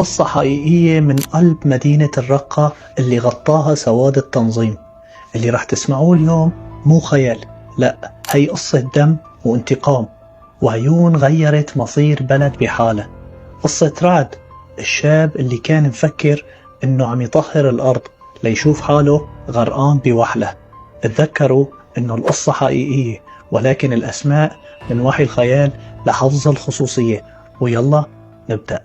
قصة حقيقية من قلب مدينة الرقة اللي غطاها سواد التنظيم. اللي رح تسمعوه اليوم مو خيال، لا، هي قصة دم وانتقام وعيون غيرت مصير بلد بحالة. قصة رعد، الشاب اللي كان مفكر انه عم يطهر الارض ليشوف حاله غرقان بوحلة. اتذكروا انه القصة حقيقية، ولكن الاسماء من وحي الخيال لحفظ الخصوصية. ويلا نبدأ.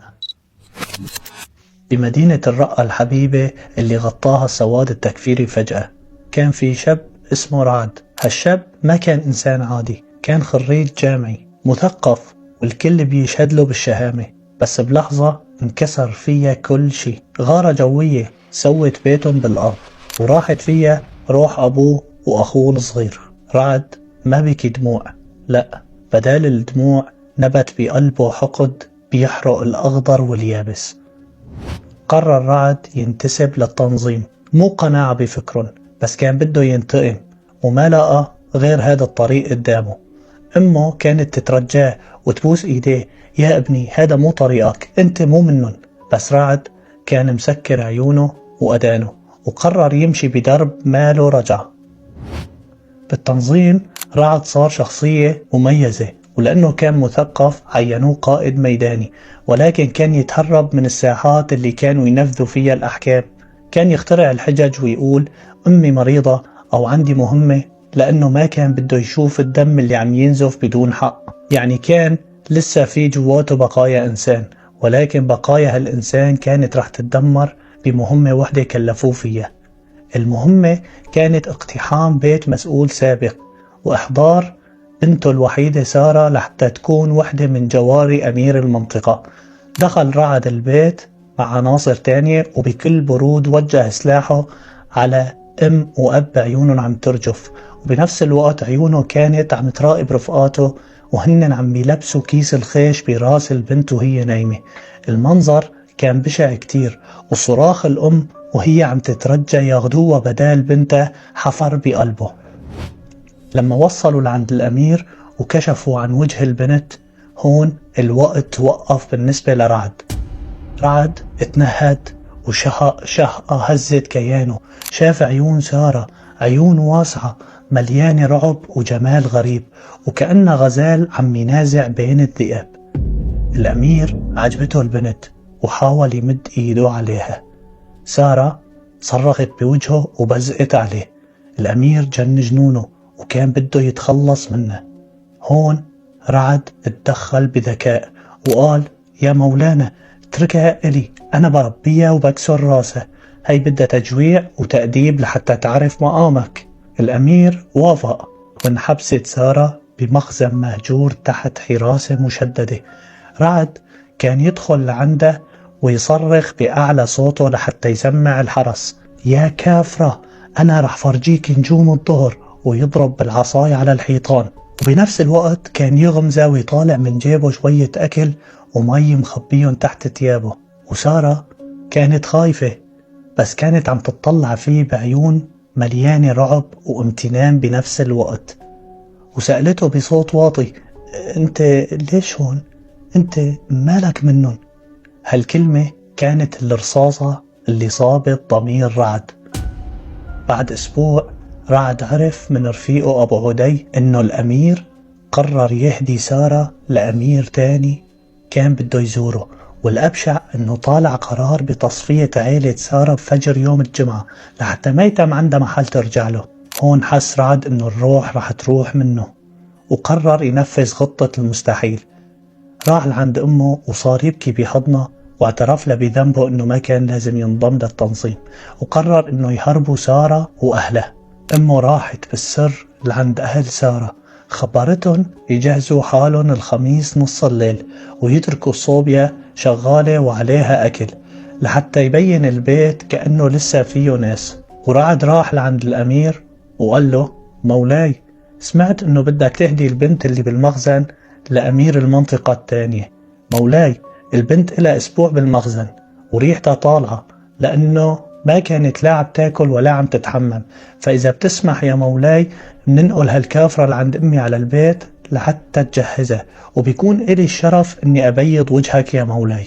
بمدينة الرقة الحبيبة اللي غطاها السواد التكفيري فجأة، كان في شاب اسمه رعد. هالشاب ما كان إنسان عادي، كان خريج جامعي مثقف والكل بيشهد له بالشهامة. بس بلحظة انكسر فيها كل شي. غارة جوية سوت بيتهم بالأرض وراحت فيها روح أبوه وأخوه الصغير. رعد ما بكي دموع، لا، بدال الدموع نبت بقلبه حقد بيحرق الأخضر واليابس. قرر رعد ينتسب للتنظيم، مو قناعة بفكرهم، بس كان بده ينتقم وما لقى غير هذا الطريق قدامه. امه كانت تترجاه وتبوس ايديه، يا ابني هذا مو طريقك، انت مو منهم. بس رعد كان مسكر عيونه وأدانه وقرر يمشي بدرب ما له رجعة. بالتنظيم رعد صار شخصية مميزة، ولأنه كان مثقف عينوه قائد ميداني، ولكن كان يتهرب من الساحات اللي كانوا ينفذوا فيها الأحكام. كان يخترع الحجج ويقول أمي مريضة أو عندي مهمة، لأنه ما كان بده يشوف الدم اللي عم ينزف بدون حق. يعني كان لسه في جواته بقايا إنسان، ولكن بقايا هالإنسان كانت رح تتدمر بمهمة وحدة كلفوه فيها. المهمة كانت اقتحام بيت مسؤول سابق وإحضار بنته الوحيدة سارة لحتى تكون وحدة من جواري أمير المنطقة. دخل رعد البيت مع عناصر تانية وبكل برود وجه سلاحه على أم وأب عيونهم عم ترجف، وبنفس الوقت عيونه كانت عم تراقب رفقاته وهن عم يلبسوا كيس الخيش براس البنت وهي نايمة. المنظر كان بشع كتير، وصراخ الأم وهي عم تترجى ياخدوها بدال بنتها حفر بقلبه. لما وصلوا لعند الأمير وكشفوا عن وجه البنت، هون الوقت وقف بالنسبة لرعد. رعد اتنهد شهقة هزت كيانه. شاف عيون سارة، عيون واسعة مليانة رعب وجمال غريب، وكأن غزال عم ينازع بين الذئاب. الأمير عجبته البنت وحاول يمد ايده عليها. سارة صرخت بوجهه وبزقت عليه. الأمير جن جنونه وكان بده يتخلص منه. هون رعد اتدخل بذكاء وقال يا مولانا اتركها إلي، أنا بربيها وبكسر راسها، هي بدها تجويع وتأديب لحتى تعرف مقامك. الأمير وافق وانحبست سارة بمخزن مهجور تحت حراسة مشددة. رعد كان يدخل لعنده ويصرخ بأعلى صوته لحتى يسمع الحرس، يا كافرة أنا رح فرجيك نجوم الظهر، ويضرب بالعصاية على الحيطان. وبنفس الوقت كان يغمزه ويطالع من جيبه شوية أكل ومي مخبيهم تحت ثيابه. وسارة كانت خايفة، بس كانت عم تطلع فيه بعيون مليانة رعب وامتنان بنفس الوقت. وسألته بصوت واطي، انت ليش هون؟ انت مالك منهم؟ هالكلمة كانت الرصاصة اللي صابت ضمير رعد. بعد أسبوع رعد عرف من رفيقه أبو عدي إنه الأمير قرر يهدي سارة لأمير تاني كان بده يزوره، والأبشع إنه طالع قرار بتصفية عائلة سارة بفجر يوم الجمعة لحتى ما يتم عندها محل ترجع له. هون حس رعد إنه الروح رح تروح منه وقرر ينفذ خطة المستحيل. راح لعند أمه وصار يبكي بحضنها واعترف له بذنبه إنه ما كان لازم ينضم للتنظيم، وقرر إنه يهربوا سارة وأهلها. أمه راحت بالسر لعند أهل سارة، خبرتهم يجهزوا حالهم الخميس نص الليل ويتركوا الصوبيا شغالة وعليها أكل لحتى يبين البيت كأنه لسه فيه ناس. ورعد راح لعند الأمير وقال له مولاي، سمعت إنه بدك تهدي البنت اللي بالمخزن لأمير المنطقة الثانية. مولاي البنت إلها أسبوع بالمخزن وريحتها طالعة لأنه ما كانت لا عم تاكل ولا عم تتحمم، فإذا بتسمح يا مولاي بننقل هالكافرة لعند أمي على البيت لحتى تجهزها، وبيكون إلي الشرف أني أبيض وجهك يا مولاي.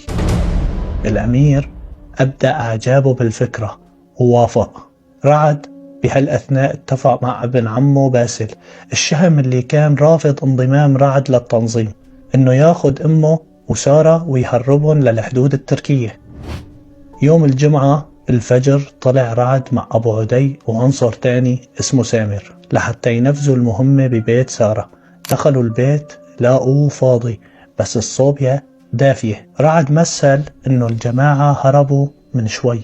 الأمير أبدأ إعجابه بالفكرة ووافق. رعد بهالأثناء اتفق مع ابن عمه باسل الشهم اللي كان رافض انضمام رعد للتنظيم إنه ياخد أمه وسارة ويهربهم للحدود التركية. يوم الجمعة الفجر طلع رعد مع أبو عدي وعنصر تاني اسمه سامر لحتى ينفذوا المهمة ببيت سارة. دخلوا البيت لاقوه فاضي بس الصوبيا دافية. رعد مثل إنه الجماعة هربوا من شوي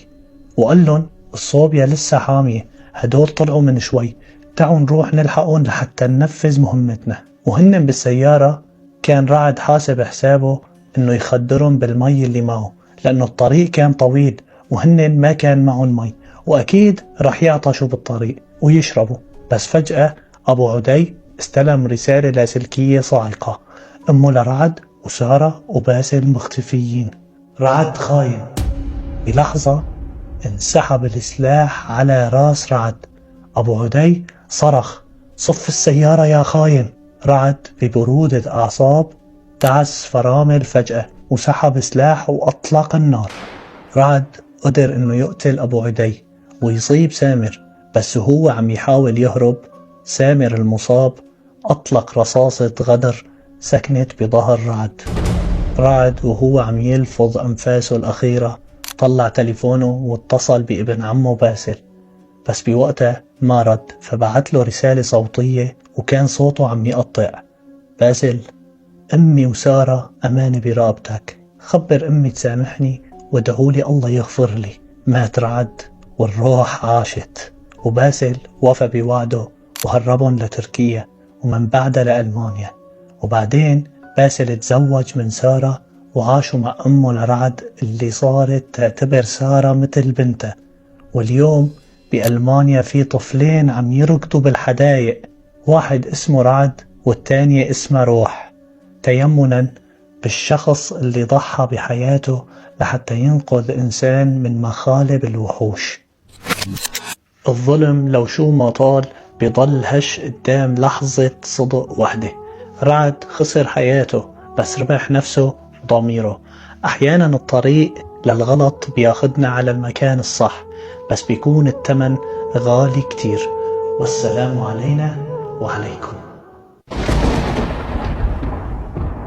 وقال لهم الصوبيا لسه حامية، هدول طلعوا من شوي، تعوا نروح نلحقهم لحتى ننفذ مهمتنا. وهن بالسيارة كان رعد حاسب حسابه إنه يخدرهم بالمي اللي معه لأنه الطريق كان طويل وهن ما كان معهم مي وأكيد رح يعطشوا بالطريق ويشربوا. بس فجأة أبو عدي استلم رسالة لاسلكية صاعقة، أمه لرعد وسارة وباسل مختفيين. رعد خاين. بلحظة انسحب السلاح على راس رعد. أبو عدي صرخ صف السيارة يا خاين. رعد ببرودة أعصاب دعس فرامل فجأة وسحب سلاح وأطلق النار. رعد قدر إنه يقتل أبو عدي ويصيب سامر، بس هو عم يحاول يهرب سامر المصاب أطلق رصاصة غدر سكنت بظهر رعد. رعد وهو عم يلفظ أنفاسه الأخيرة طلع تليفونه واتصل بابن عمه باسل، بس بوقتها ما رد فبعت له رسالة صوتية وكان صوته عم يقطع. باسل: أمي وسارة أمانة برقبتك، خبر أمي تسامحني وادعولي الله يغفر لي. مات رعد والروح عاشت. وباسل وفى بوعده وهربهم لتركيا ومن بعدها لألمانيا. وبعدين باسل تزوج من سارة وعاشوا مع أمه لرعد اللي صارت تعتبر سارة مثل بنتها. واليوم بألمانيا في طفلين عم يركضوا بالحدايق، واحد اسمه رعد والتانية اسمها روح، تيمنا بالشخص اللي ضحى بحياته لحتى ينقذ إنسان من مخالب الوحوش. الظلم لو شو ما طال بيضل هش قدام لحظة صدق وحدة. رعد خسر حياته بس ربح نفسه وضميره. أحيانا الطريق للغلط بياخدنا على المكان الصح بس بيكون الثمن غالي كتير. والسلام علينا وعليكم.